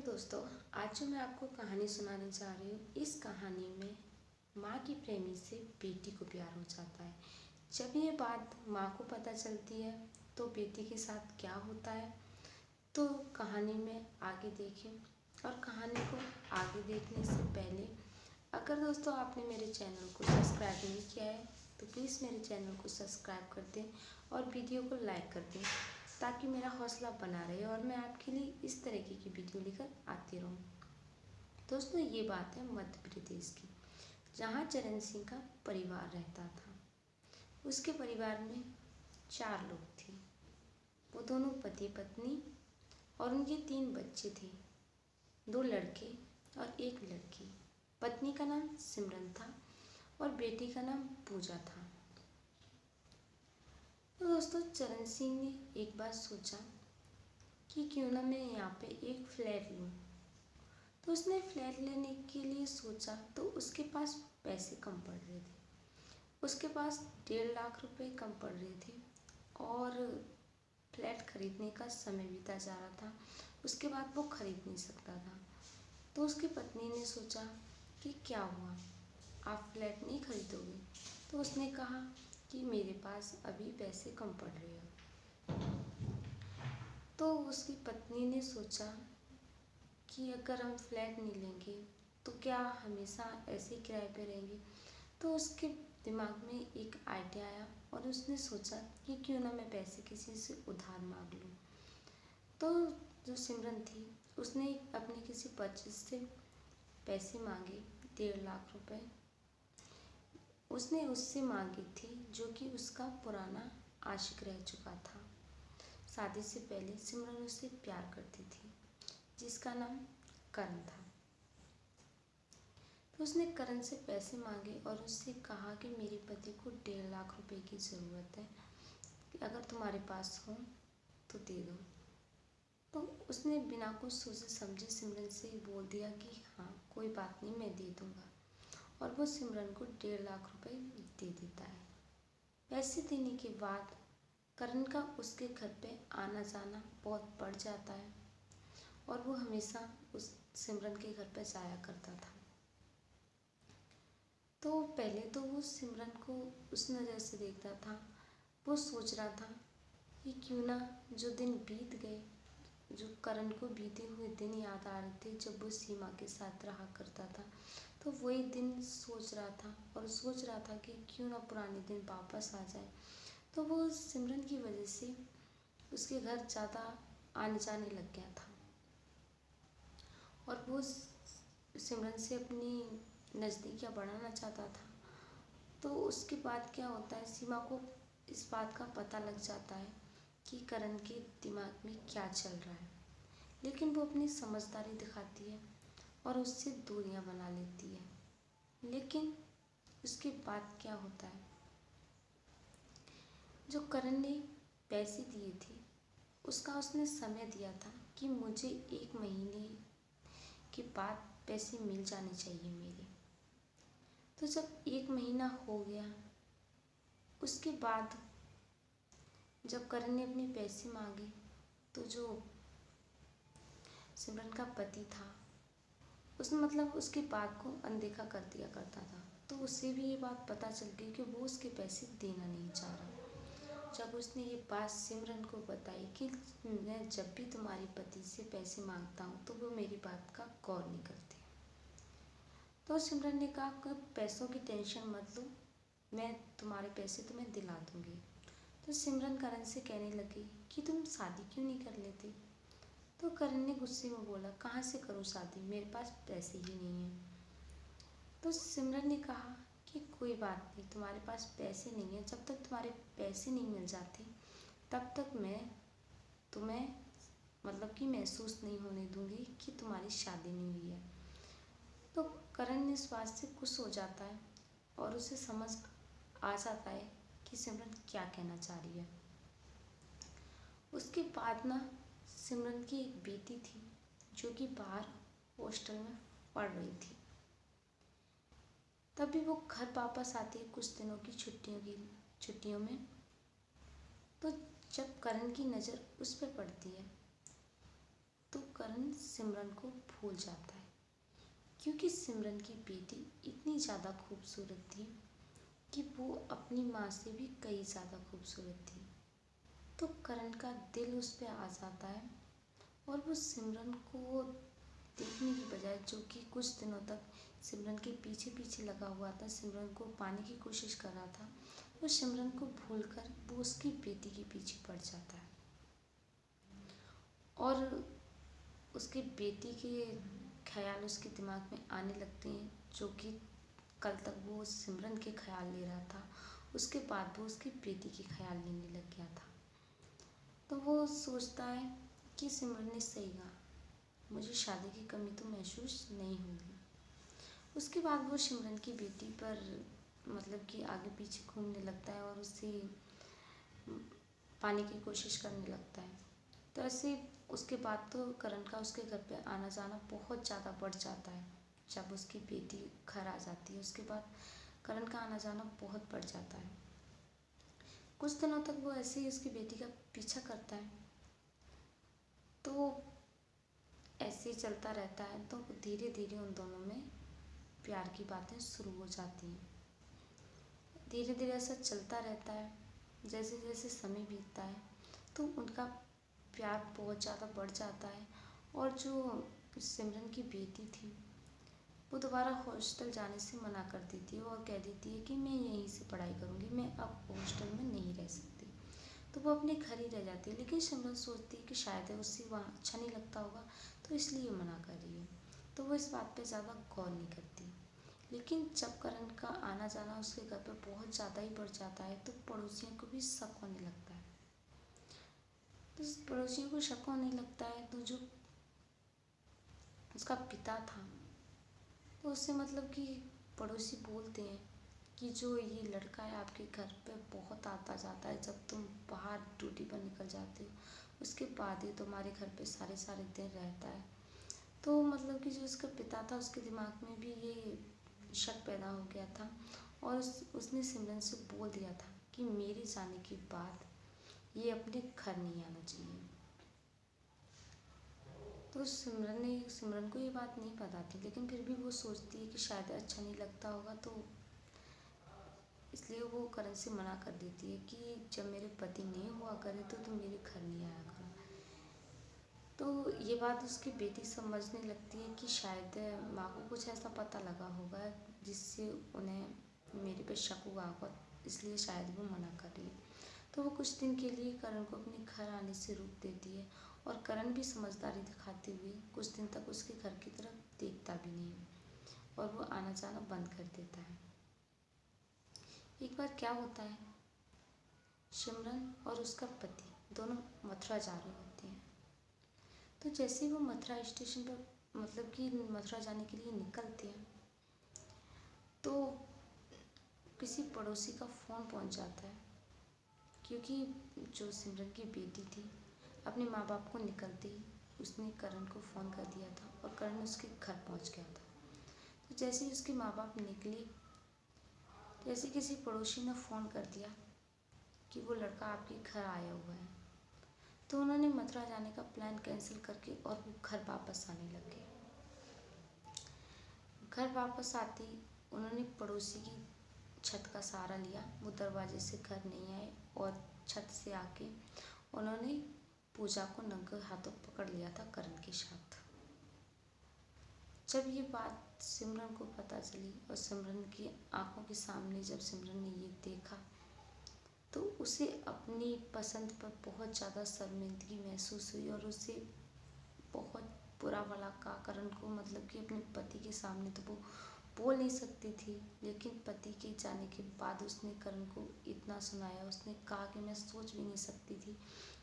दोस्तों, आज जो मैं आपको कहानी सुनाने जा रही हूँ, इस कहानी में माँ की प्रेमी से बेटी को प्यार हो जाता है। जब ये बात माँ को पता चलती है तो बेटी के साथ क्या होता है, तो कहानी में आगे देखें। और कहानी को आगे देखने से पहले अगर दोस्तों आपने मेरे चैनल को सब्सक्राइब नहीं किया है तो प्लीज़ मेरे चैनल को सब्सक्राइब कर दें और वीडियो को लाइक कर दें, ताकि मेरा हौसला बना रहे और मैं आपके लिए इस तरीके की वीडियो लेकर आती रहूं। दोस्तों, ये बात है मध्य प्रदेश की, जहां चरण सिंह का परिवार रहता था। उसके परिवार में 4 लोग थे। वो दोनों पति पत्नी और उनके 3 बच्चे थे, 2 लड़के और 1 लड़की। पत्नी का नाम सिमरन था और बेटी का नाम पूजा था। तो दोस्तों, चरण सिंह ने एक बार सोचा कि क्यों ना मैं यहाँ पे एक फ्लैट लूँ। तो उसने फ्लैट लेने के लिए सोचा तो उसके पास पैसे कम पड़ रहे थे। उसके पास 1.5 लाख रुपए कम पड़ रहे थे और फ्लैट खरीदने का समय बीता जा रहा था। उसके बाद वो खरीद नहीं सकता था। तो उसकी पत्नी ने सोचा कि क्या हुआ, आप फ्लैट नहीं खरीदोगे? तो उसने कहा कि मेरे पास अभी पैसे कम पड़ रहे हैं। तो उसकी पत्नी ने सोचा कि अगर हम फ्लैट नहीं लेंगे तो क्या हमेशा ऐसे किराए पे रहेंगे। तो उसके दिमाग में एक आइडिया आया और उसने सोचा कि क्यों ना मैं पैसे किसी से उधार मांग लूँ। तो जो सिमरन थी उसने अपने किसी परिचित से पैसे मांगे, 1.5 लाख रुपए उसने उससे मांगी थी, जो कि उसका पुराना आशिक रह चुका था। शादी से पहले सिमरन उससे प्यार करती थी, जिसका नाम करण था। तो उसने करण से पैसे मांगे और उससे कहा कि मेरे पति को 1.5 लाख रुपए की ज़रूरत है, अगर तुम्हारे पास हो तो दे दो। तो उसने बिना कुछ सोचे समझे सिमरन से बोल दिया कि हाँ, कोई बात नहीं, मैं दे दूँगा। और वो सिमरन को 1.5 लाख रुपए दे देता है। पैसे देने के बाद करण का उसके घर पे आना जाना बहुत बढ़ जाता है और वो हमेशा उस सिमरन के घर पे जाया करता था। तो पहले तो वो सिमरन को उस नज़र से देखता था। वो सोच रहा था कि क्यों ना जो दिन बीत गए, जो करण को बीते हुए दिन याद आ रहे थे जब वो सीमा के साथ रहा करता था, तो वही दिन सोच रहा था और सोच रहा था कि क्यों ना पुराने दिन वापस आ जाए। तो वो सिमरन की वजह से उसके घर ज़्यादा आने जाने लग गया था और वो सिमरन से अपनी नज़दीकियाँ बढ़ाना चाहता था। तो उसके बाद क्या होता है, सीमा को इस बात का पता लग जाता है कि करण के दिमाग में क्या चल रहा है, लेकिन वो अपनी समझदारी दिखाती है और उससे दूरियां बना लेती है। लेकिन उसके बाद क्या होता है, जो करण ने पैसे दिए थे उसका उसने समय दिया था कि मुझे 1 महीने के बाद पैसे मिल जाने चाहिए मेरे। तो जब 1 महीना हो गया, उसके बाद जब करण ने अपने पैसे मांगे तो जो सिमरन का पति था उसने उसकी बात को अनदेखा कर दिया करता था। तो उसे भी ये बात पता चल गई कि वो उसके पैसे देना नहीं चाह रहा। जब उसने ये बात सिमरन को बताई कि मैं जब भी तुम्हारे पति से पैसे मांगता हूँ तो वो मेरी बात का गौर नहीं करते, तो सिमरन ने कहा कि पैसों की टेंशन मत लो, मैं तुम्हारे पैसे तुम्हें दिला दूँगी। तो सिमरन करण से कहने लगी कि तुम शादी क्यों नहीं कर लेते। तो करण ने गुस्से में बोला, कहाँ से करूँ शादी, मेरे पास पैसे ही नहीं हैं। तो सिमरन ने कहा कि कोई बात नहीं, तुम्हारे पास पैसे नहीं हैं, जब तक तुम्हारे पैसे नहीं मिल जाते तब तक मैं तुम्हें कि महसूस नहीं होने दूँगी कि तुम्हारी शादी नहीं हुई है। तो करण इस बात से खुश हो जाता है और उसे समझ आ जाता है कि सिमरन क्या कहना चाह रही है। उसके बाद ना सिमरन की एक बेटी थी जो कि बाहर हॉस्टल में पढ़ रही थी। तभी वो घर वापस आती है कुछ दिनों की छुट्टियों में। तो जब करण की नज़र उस पर पड़ती है तो करण सिमरन को भूल जाता है, क्योंकि सिमरन की बेटी इतनी ज़्यादा खूबसूरत थी कि वो अपनी माँ से भी कई ज़्यादा खूबसूरत थी। तो करण का दिल उस पर आ जाता है और वो सिमरन को देखने की बजाय, जो कि कुछ दिनों तक सिमरन के पीछे पीछे लगा हुआ था, सिमरन को पाने की कोशिश कर रहा था, वो सिमरन को भूलकर वो उसकी बेटी के पीछे पड़ जाता है और उसकी बेटी के ख्याल उसके दिमाग में आने लगते हैं, जो कि कल तक वो सिमरन के ख्याल ले रहा था, उसके बाद वो उसकी बेटी के ख्याल लेने लग गया था। तो वो सोचता है कि सिमरन ने सही कहा, मुझे शादी की कमी तो महसूस नहीं होगी। उसके बाद वो सिमरन की बेटी पर मतलब कि आगे पीछे घूमने लगता है और उसे पाने की कोशिश करने लगता है। तो ऐसे उसके बाद तो करण का उसके घर पे आना जाना बहुत ज़्यादा बढ़ जाता है। जब उसकी बेटी घर आ जाती है, उसके बाद करण का आना जाना बहुत बढ़ जाता है। कुछ दिनों तक वो ऐसे ही उसकी बेटी का पीछा करता है, तो ऐसे ही चलता रहता है। तो धीरे धीरे उन दोनों में प्यार की बातें शुरू हो जाती हैं। धीरे धीरे ऐसा चलता रहता है। जैसे जैसे समय बीतता है तो उनका प्यार बहुत ज़्यादा बढ़ जाता है और जो सिमरन की बेटी थी वो दोबारा हॉस्टल जाने से मना कर देती है और कह देती है कि मैं यहीं से पढ़ाई करूँगी, मैं अब हॉस्टल में नहीं रह सकती। तो वो अपने घर ही रह जाती है, लेकिन सिमरन सोचती है कि शायद उसे वहाँ अच्छा नहीं लगता होगा, तो इसलिए मना कर रही है। तो वो इस बात पे ज़्यादा गौर नहीं करती। लेकिन जब करण का आना जाना उसके घर पर बहुत ज़्यादा ही बढ़ जाता है तो पड़ोसियों को भी शक होने लगता है। तो पड़ोसियों को शक होने लगता है तो जो उसका पिता था तो उससे मतलब कि पड़ोसी बोलते हैं कि जो ये लड़का है आपके घर पे बहुत आता जाता है, जब तुम बाहर ड्यूटी पर निकल जाते हो उसके बाद ही तुम्हारे घर पे सारे सारे दिन रहता है। तो मतलब कि जो उसका पिता था उसके दिमाग में भी ये शक पैदा हो गया था और उसने सिमरन से बोल दिया था कि मेरे जाने के बाद ये अपने घर नहीं आना चाहिए। तो सिमरन को ये बात नहीं पता थी, लेकिन फिर भी वो सोचती है कि शायद अच्छा नहीं लगता होगा, तो इसलिए वो करण से मना कर देती है कि जब मेरे पति नहीं हुआ करे तो तुम मेरे घर नहीं आया करो। तो ये बात उसकी बेटी समझने लगती है कि शायद माँ को कुछ ऐसा पता लगा होगा जिससे उन्हें मेरे पे शक हुआ होगा, इसलिए शायद वो मना कर रही है। तो वो कुछ दिन के लिए करण को अपने घर आने से रोक देती है और करण भी समझदारी दिखाते हुए कुछ दिन तक उसके घर की तरफ देखता भी नहीं और वो आना जाना बंद कर देता है। एक बार क्या होता है, सिमरन और उसका पति दोनों मथुरा जा रहे होते हैं। तो जैसे ही वो मथुरा स्टेशन पर मतलब कि मथुरा जाने के लिए निकलते हैं तो किसी पड़ोसी का फ़ोन पहुंच जाता है, क्योंकि जो सिमरन की बेटी थी अपने माँ बाप को निकलते ही उसने करण को फ़ोन कर दिया था और करण उसके घर पहुंच गया था। तो जैसे ही उसके माँ बाप निकले, जैसे किसी पड़ोसी ने फ़ोन कर दिया कि वो लड़का आपके घर आया हुआ है, तो उन्होंने मथुरा जाने का प्लान कैंसिल करके और वो घर वापस आने लग गए। घर वापस आते ही उन्होंने पड़ोसी की छत का सहारा लिया, वो दरवाजे से घर नहीं आए और छत से आके उन्होंने पूजा को नंगे हाथों पकड़ लिया था करण के साथ। जब ये बात सिमरन को पता चली और सिमरन की आंखों के सामने जब सिमरन ने ये देखा तो उसे अपनी पसंद पर बहुत ज़्यादा शर्मिंदगी महसूस हुई और उसे बहुत बुरा भला कहा करण को, मतलब कि अपने पति के सामने तो वो बोल नहीं सकती थी, लेकिन पति के जाने के बाद उसने करण को इतना सुनाया। उसने कहा कि मैं सोच भी नहीं सकती थी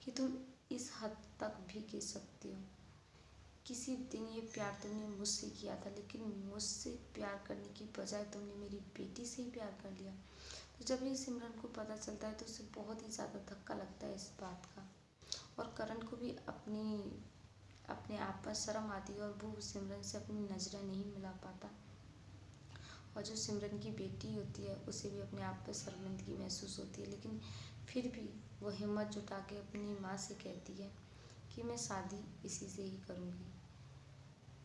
कि तुम इस हद तक भी गिर सकती हो। किसी दिन ये प्यार तुमने मुझसे किया था, लेकिन मुझसे प्यार करने की बजाय तुमने मेरी बेटी से ही प्यार कर लिया। तो जब ये सिमरन को पता चलता है तो उसे बहुत ही ज़्यादा धक्का लगता है इस बात का, और करण को भी अपने आप पर शर्म आती है और वो सिमरन से अपनी नज़रें नहीं मिला पाता। और जो सिमरन की बेटी होती है उसे भी अपने आप पर शर्मिंदगी महसूस होती है, लेकिन फिर भी वो हिम्मत जुटा के अपनी माँ से कहती है कि मैं शादी इसी से ही करूँगी।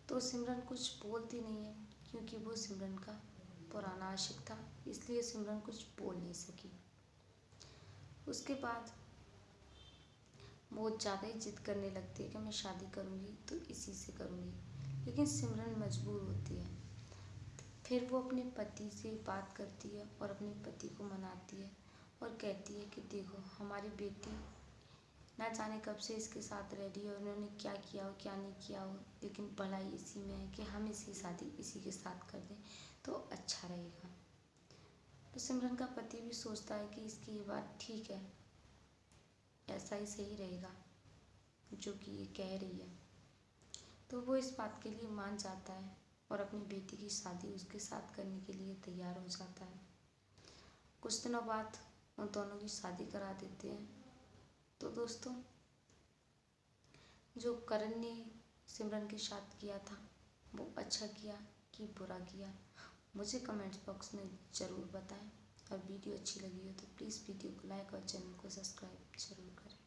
तो सिमरन कुछ बोलती नहीं है क्योंकि वो सिमरन का पुराना आशिक था, इसलिए सिमरन कुछ बोल नहीं सकी। उसके बाद बहुत ज़्यादा ही जिद करने लगती है कि मैं शादी करूँगी तो इसी से करूँगी, लेकिन सिमरन मजबूर होती है। फिर वो अपने पति से बात करती है और अपने पति को मनाती है और कहती है कि देखो हमारी बेटी ना जाने कब से इसके साथ रेडी है, उन्होंने क्या किया हो क्या नहीं किया हो, लेकिन भलाई इसी में है कि हम इसकी शादी इसी के साथ कर दें तो अच्छा रहेगा। तो सिमरन का पति भी सोचता है कि इसकी ये बात ठीक है, ऐसा ही सही रहेगा जो कि ये कह रही है। तो वो इस बात के लिए मान जाता है और अपनी बेटी की शादी उसके साथ करने के लिए तैयार हो जाता है। कुछ दिनों बाद उन दोनों की शादी करा देते हैं। तो दोस्तों, जो करण ने सिमरन के साथ किया था वो अच्छा किया कि बुरा किया, मुझे कमेंट्स बॉक्स में ज़रूर बताएं। और वीडियो अच्छी लगी हो तो प्लीज़ वीडियो को लाइक और चैनल को सब्सक्राइब जरूर करें।